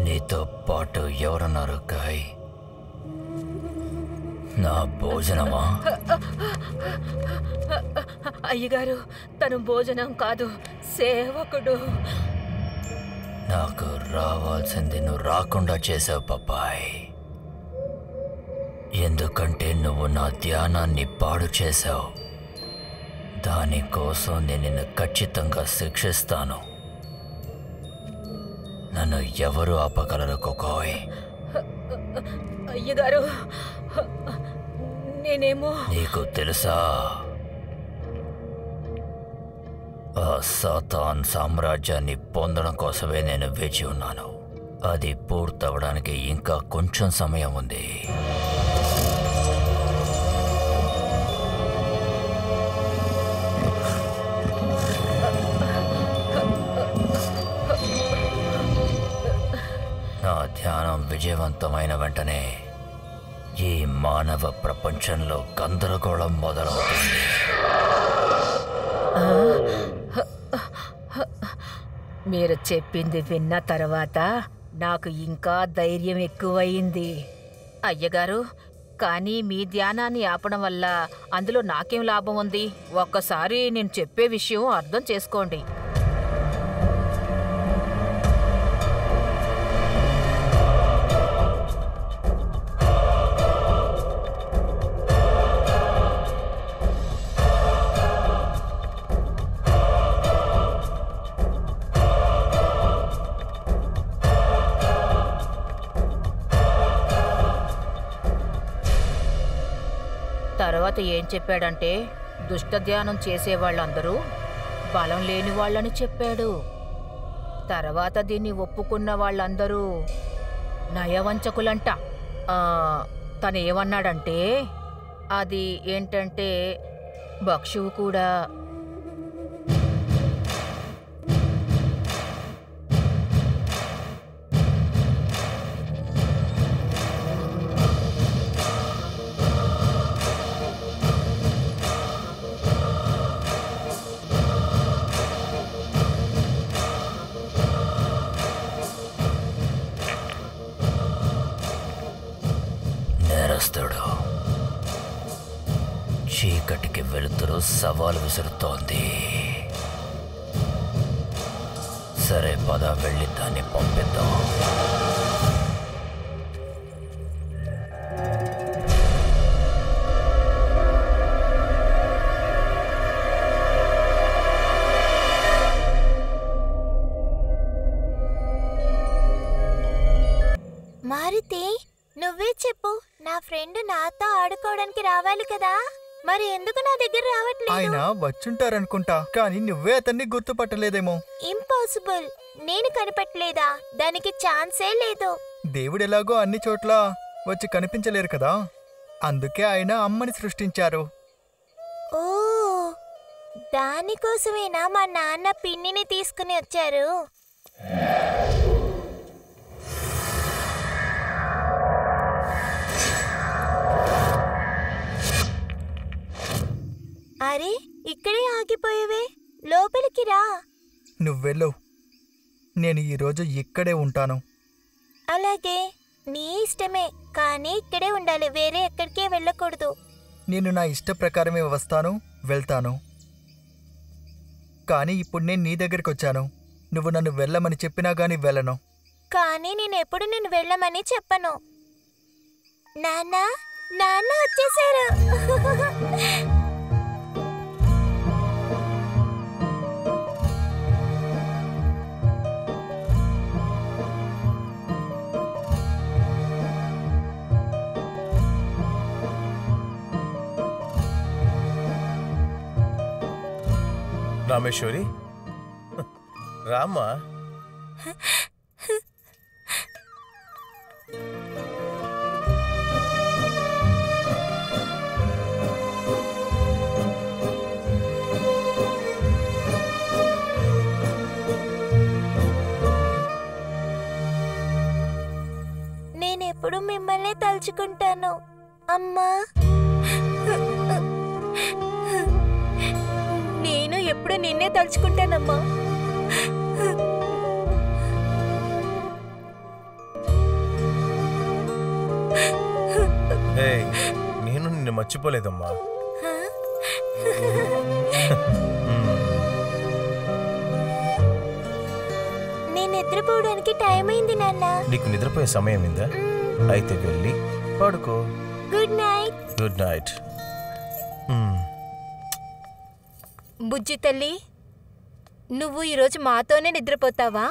నీతో పాటు ఎవరున్నారు కాయ్? నా భోజనమా? అయ్యగారు, తను భోజనం కాదు, సేవకుడు. నాకు రావాల్సింది నువ్వు రాకుండా చేసావు పపాయ్. ఎందుకంటే నువ్వు నా ధ్యానాన్ని పాడు చేశావు. దానికోసం నేను నిన్ను ఖచ్చితంగా శిక్షిస్తాను. నన్ను ఎవరు ఆపగలరు కోకోయ్? అయ్యగారు, నేనేమో... నీకు తెలుసా, ఆ సాతాన్ సామ్రాజ్యాన్ని పొందడం కోసమే నేను వేచి ఉన్నాను. అది పూర్తవడానికి ఇంకా కొంచెం సమయం ఉంది. నా ధ్యానం విజయవంతమైన వెంటనే ఈ మానవ ప్రపంచంలో గందరగోళం మొదలవుతుంది. మీరు చెప్పింది విన్న తర్వాత నాకు ఇంకా ధైర్యం ఎక్కువయింది అయ్యగారు. కానీ మీ ధ్యానాన్ని ఆపడం వల్ల అందులో నాకేం లాభం ఉంది? ఒక్కసారి నేను చెప్పే విషయం అర్థం చేసుకోండి. తర్వాత ఏం చెప్పాడంటే, దుష్ట ధ్యానం చేసేవాళ్ళందరూ బలం లేని వాళ్ళని చెప్పాడు. తర్వాత దీన్ని ఒప్పుకున్న వాళ్ళందరూ నయవంచకులంట. తను ఏమన్నాడంటే, అది ఏంటంటే భక్షువు కూడా. నేరస్తుడు చీకటికి వెలుతురు సవాలు విసురుతోంది. సరే పద, వెళ్ళి దాన్ని పంపిద్దాం. మారుతి, నువ్వే చెప్పు. నా ఫ్రెండ్ నాతో ఆడుకోవడానికి రావాలి కదా, మరి ఎందుకు నా దగ్గర రావట్లేదు? ఆయన వచ్చుంటారనుకుంటా, కానీ నువ్వే అతన్ని గుర్తుపట్టలేదేమో. ఇంపాసిబుల్. నేను కనిపెట్టలేదా? దానికి ఛాన్సే లేదు. దేవుడెలాగో అన్ని చోట్ల వచ్చి కనిపించలేరు కదా, అందుకే ఆయన అమ్మని సృష్టించారు. ఓ, దానికోసమేనా మా నాన్న పిన్నిని తీసుకుని వచ్చారు? అరే, ఇక్కడే ఆగిపోయేవే, లోపలికి రా. నువ్వెళ్ళు, నేను ఈరోజు ఇక్కడే ఉంటాను. అలాగే, నీ ఇష్టమే, కానీ ఇక్కడే ఉండాలి, వేరే ఎక్కడికే వెళ్ళకూడదు. నేను నా ఇష్ట ప్రకారమే వస్తాను, వెళ్తాను. కానీ ఇప్పుడు నేను నీ దగ్గరికి వచ్చాను. నువ్వు నన్ను వెళ్ళమని చెప్పినా గానీ వెళ్ళను. కానీ నేనెప్పుడు నిన్ను వెళ్ళమని చెప్పను. నాన్న నాన్న వచ్చేసారు. రామేశ్వరి, రామ్మా. నేనెప్పుడు మిమ్మల్ని తలుచుకుంటాను అమ్మా. నేను ఎప్పుడు నిన్నే తలుచుకుంటానమ్మా. నేను నిన్ను మర్చిపోలేదమ్మా. నేను నిద్రపోవడానికి టైం అయింది నాన్న. నీకు నిద్రపోయే సమయం అయిందా? అయితే వెళ్ళి పడుకో. Good night. Good night. బుజ్జి తల్లి, నువ్వు ఈరోజు మాతోనే నిద్రపోతావా?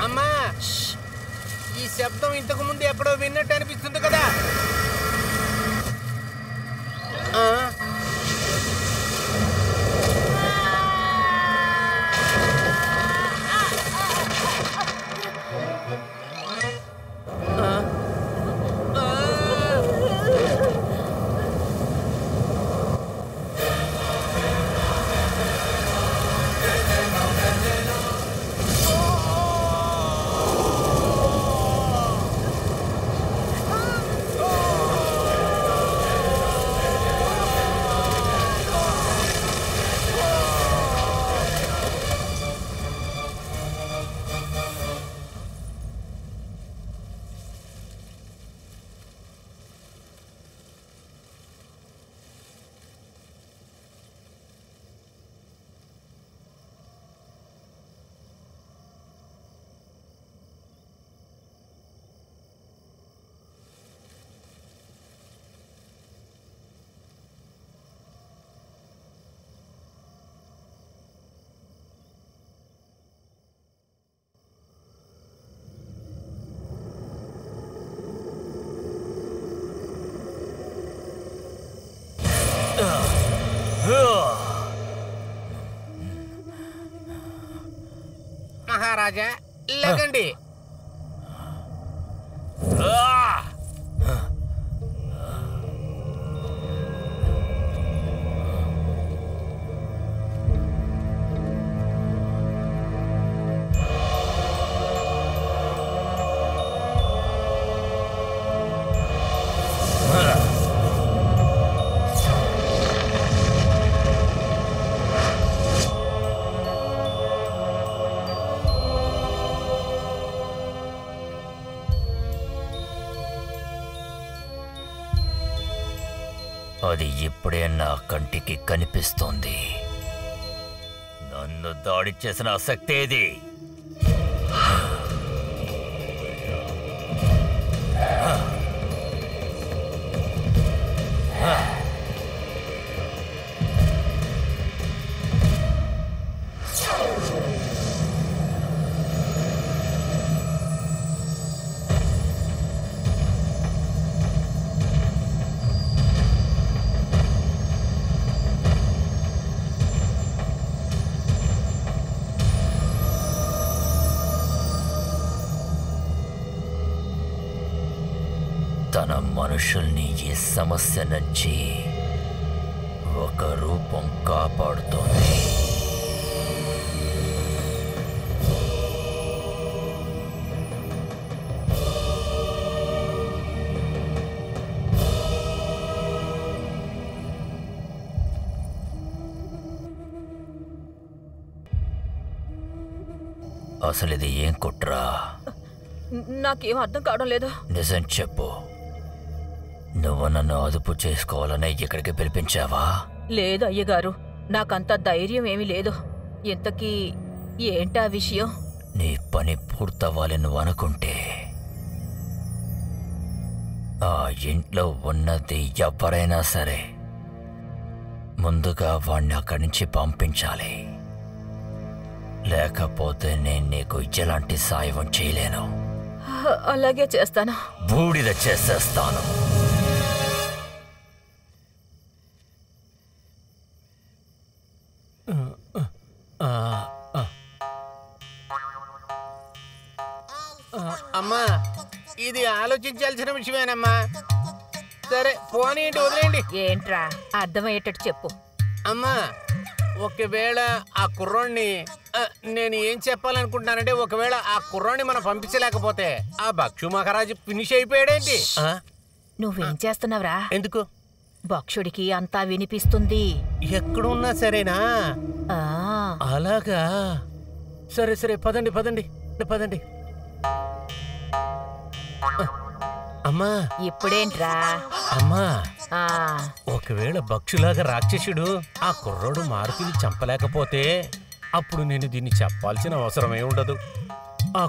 అమ్మా, ఈ శబ్దం ఇంతకు ముందు ఎక్కడో విన్నట్టు అనిపిస్తుంది కదా. మహారాజా, లేకండి. అది ఇప్పుడే నా కంటికి కనిపిస్తోంది. నన్ను దాడి చేసిన శక్తి ఏది? మనుషుల్ని ఈ సమస్య నుంచి ఒక రూపం కాపాడుతోంది. అసలు ఇది ఏం కుట్రా? నాకేం అర్థం కావడం లేదు. నిజం చెప్పు, నువ్వు నన్ను అదుపు చేసుకోవాలనే ఇక్కడికి పిలిపించావా? లేదు అయ్యగారు, నాకంత ధైర్యం ఏమీ లేదు. ఇంతకీ ఏంటా విషయం? నీ పని పూర్తవ్వాలి నువ్వు అనుకుంటే ఆ ఇంట్లో ఉన్నది ఎవరైనా సరే ముందుగా వాణ్ణి అక్కడి నుంచి పంపించాలి. లేకపోతే నేను నీకు ఎలాంటి సాయం చేయలేను. అలాగే చేస్తాను. బూడిద చేసేస్తాను. అమ్మా, ఇది ఆలోచించాల్సిన విషయమేనమ్మా. సరే పోనీ వదిలేండి. ఏంట్రా అర్థమయ్యేటట్టు చెప్పు. అమ్మా, ఒకవేళ ఆ కుర్రోడిని నేను ఏం చెప్పాలనుకుంటున్నానంటే, ఒకవేళ ఆ కుర్రోడిని మనం పంపించలేకపోతే ఆ భక్షు మహారాజు ఫినిష్ అయిపోయాడేంటి? నువ్వేం చేస్తున్నావురా? ఎందుకు? భక్షుడికి అంతా వినిపిస్తుంది. ఎక్కడున్నా సరేనా? అలాగా, సరే సరే పదండి పదండి పదండి. అమ్మా ఇప్పుడేంట్రా? అమ్మా, ఒకవేళ భక్షులాగా రాక్షసుడు ఆ కుర్రోడు మారుతిని చంపలేకపోతే అప్పుడు నేను దీన్ని చెప్పాల్సిన అవసరమే ఉండదు. ఆ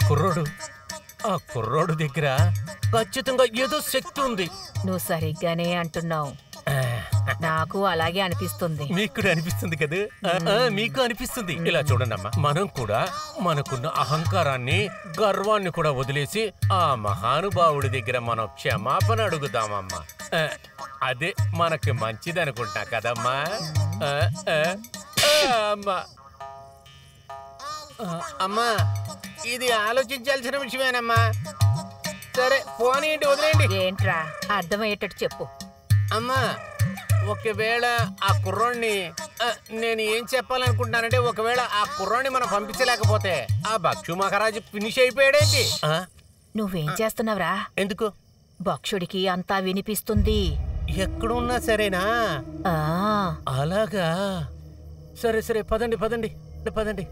కుర్రోడు దగ్గర ఖచ్చితంగా ఏదో శక్తి ఉంది. నువ్వు సరిగ్గానే అంటున్నావు. నాకు అలాగే అనిపిస్తుంది. మీకు కూడా అనిపిస్తుంది కదా? మీకు అనిపిస్తుంది. ఇలా చూడండి అమ్మా, మనం కూడా మనకున్న అహంకారాన్ని, గర్వాన్ని కూడా వదిలేసి ఆ మహానుభావుడి దగ్గర మనం క్షమాపణ అడుగుదామమ్మా. అదే మనకి మంచిది అనుకుంటా కదమ్మా. అమ్మా అమ్మా, ఇది ఆలోచించాల్సిన విషయమేనమ్మా. సరే పోనీ వదిలేండి. ఏంట్రా అర్థమయ్యేటట్టు చెప్పు. అమ్మా, ఒకవేళ ఆ కుర్రోడిని నేను ఏం చెప్పాలనుకుంటున్నానంటే, ఒకవేళ ఆ కుర్రోడిని మనం పంపించలేకపోతే ఆ భక్షు మహారాజు ఫినిష్ అయిపోయాడేంటి? నువ్వేం చేస్తున్నావురా? ఎందుకు? భక్షుడికి అంతా వినిపిస్తుంది. ఎక్కడున్నా సరేనా? అలాగా, సరే సరే పదండి పదండి పదండి.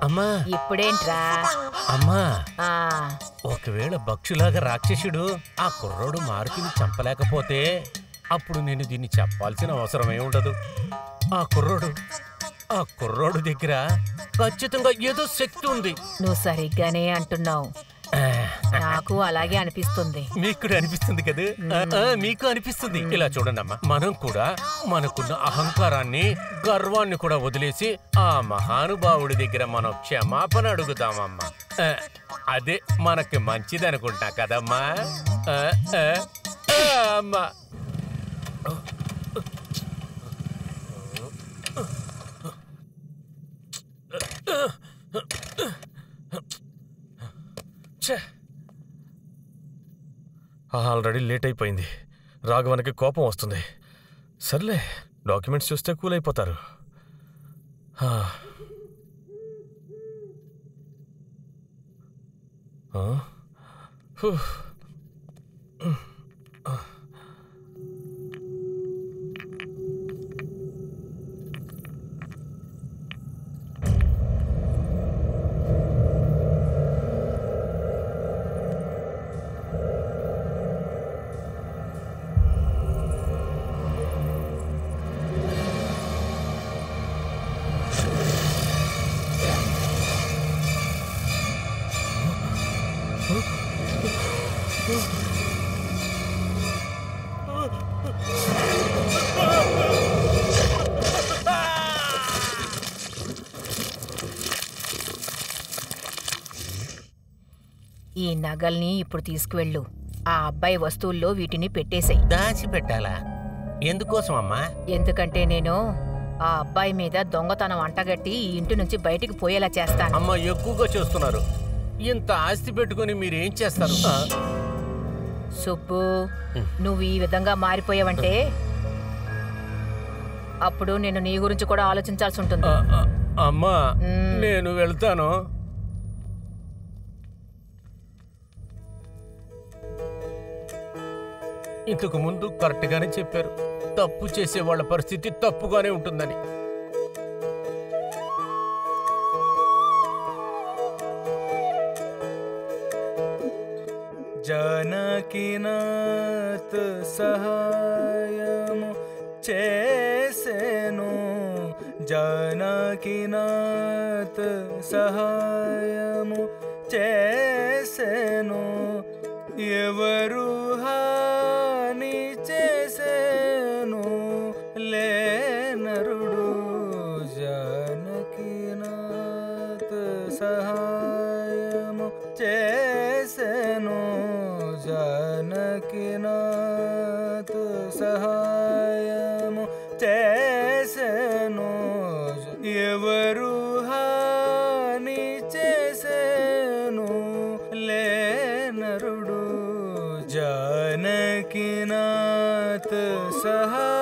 అమ్మా ఇప్పుడేంట్రా? అమ్మా, ఒకవేళ భక్షులాగా రాక్షసుడు ఆ కుర్రోడు మారుతిని చంపలేకపోతే అప్పుడు నేను దీన్ని చెప్పాల్సిన అవసరమే ఉండదు. ఆ కుర్రోడు దగ్గర ఖచ్చితంగా ఏదో శక్తి ఉంది. నువ్వు సరిగ్గానే అంటున్నావు. నాకు అలాగే అనిపిస్తుంది. మీకు కూడా అనిపిస్తుంది కదా? మీకు అనిపిస్తుంది. ఇలా చూడండి అమ్మా, మనం కూడా మనకున్న అహంకారాన్ని, గర్వాన్ని కూడా వదిలేసి ఆ మహానుభావుడి దగ్గర మనం క్షమాపణ అడుగుదామమ్మా. అదే మనకి మంచిది అనుకుంటా కదమ్మా. అమ్మా ఆల్రెడీ లేట్ అయిపోయింది. రాఘవన్కి కోపం వస్తుంది. సర్లే, డాక్యుమెంట్స్ చూస్తే కూల్ అయిపోతారు. ఈ నగల్ని ఇప్పుడు తీసుకువెళ్ళు. ఆ అబ్బాయి వస్తువుల్లో వీటిని పెట్టేశాయి. దాచి పెట్టాలా? ఎందుకోసం అమ్మా? ఎందుకంటే నేను ఆ అబ్బాయి మీద దొంగతనం అంటగట్టి ఈ ఇంటి నుంచి బయటికి పోయేలా చేస్తాను. అమ్మా, ఎక్కువగా చేస్తున్నారు. ఇంత ఆస్తి పెట్టుకుని మీరేం చేస్తారు? సుబ్బు, నువ్వు ఈ విధంగా మారిపోయావంటే అప్పుడు నేను నీ గురించి కూడా ఆలోచించాల్సి ఉంటుంది. అమ్మా, నేను వెళ్తాను. ఇంతకు ముందు కరెక్ట్గానే చెప్పారు, తప్పు చేసే వాళ్ళ పరిస్థితి తప్పుగానే ఉంటుందని. జానకినాథ్ సహాయము చేసెను, జానకినాథ్ సహాయము చేసెను, ఎవరు హాని చేసెను లేనరుడు, జానకినాథ్ సహాయము చేసెను, జానకినాథ్ సహాయము చేసెను, ఎవరు హాని చేసెను లేనరుడు, జానకినాథ్ సహాయము